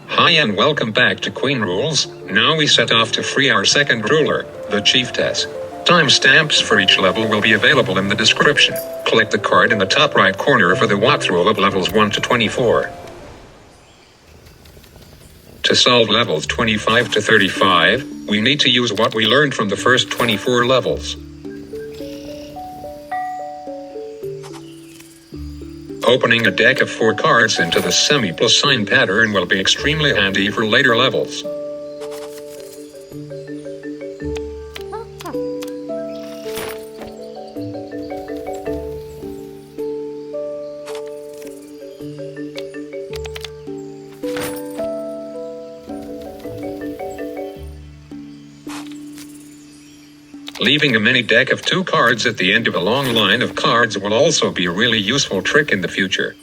Hi and welcome back to Queen Rules. Now we set off to free our second ruler, the Chieftess. Timestamps for each level will be available in the description. Click the card in the top right corner for the walkthrough of levels 1 to 24. To solve levels 25 to 35, we need to use what we learned from the first 24 levels. Opening a deck of 4 cards into the semi-plus sign pattern will be extremely handy for later levels. Leaving a mini deck of 2 cards at the end of a long line of cards will also be a really useful trick in the future.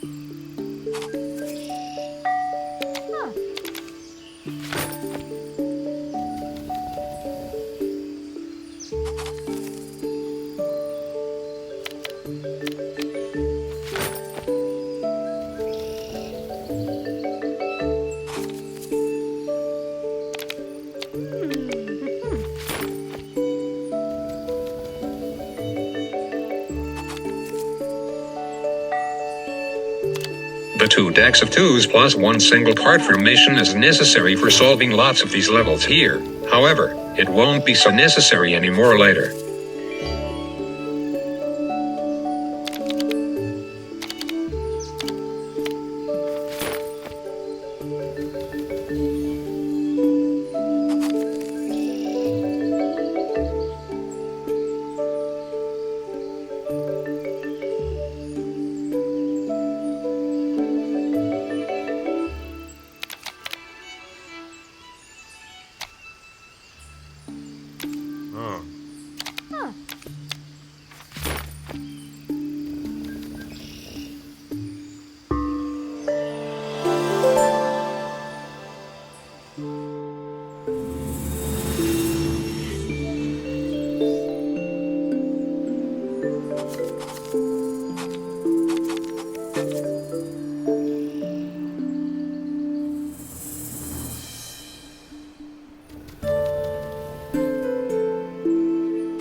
The 2 decks of 2s plus 1 single card formation is necessary for solving lots of these levels here. However, it won't be so necessary anymore later.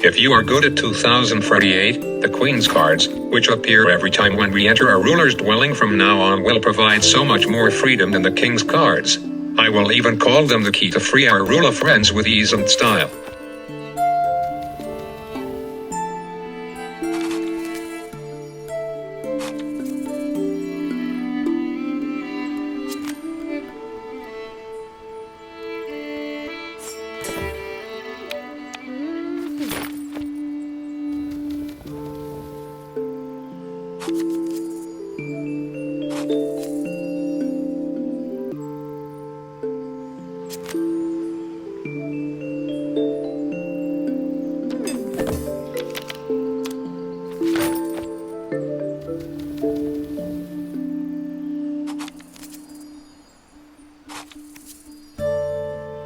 If you are good at 2048, the Queen's cards, which appear every time when we enter a ruler's dwelling from now on, will provide so much more freedom than the King's cards. I will even call them the key to free our ruler friends with ease and style.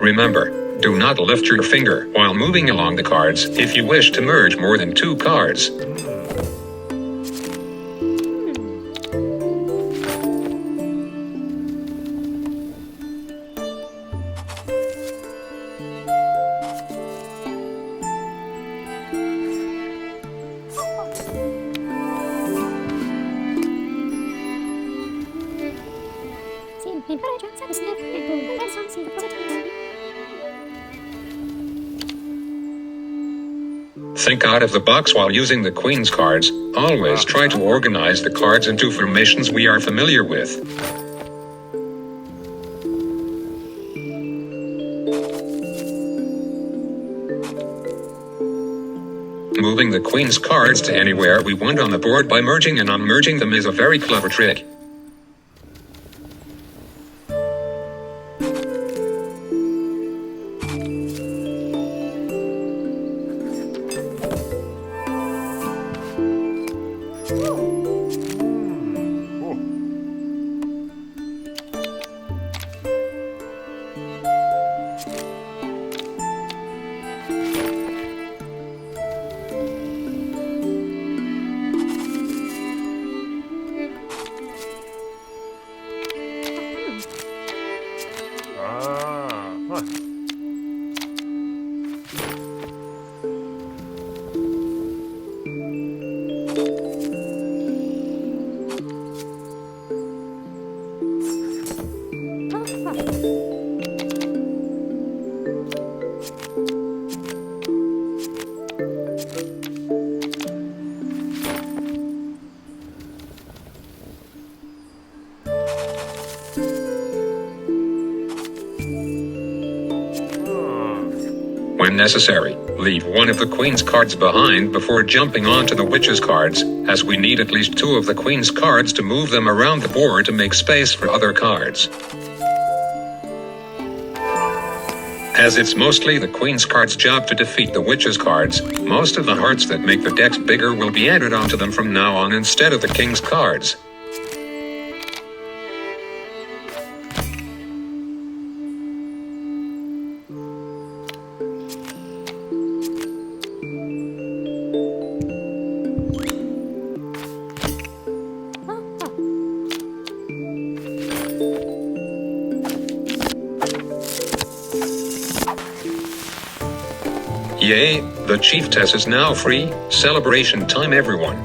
Remember, do not lift your finger while moving along the cards if you wish to merge more than 2 cards. Think out of the box while using the Queen's cards. Always try to organize the cards into formations we are familiar with. Moving the Queen's cards to anywhere we want on the board by merging and unmerging them is a very clever trick. when necessary, leave one of the queen's cards behind before jumping onto the witch's cards, as we need at least 2 of the queen's cards to move them around the board to make space for other cards. As it's mostly the queen's card's job to defeat the witch's cards, most of the hearts that make the decks bigger will be added onto them from now on instead of the king's cards. Yay, the chieftess is now free. Celebration time, everyone.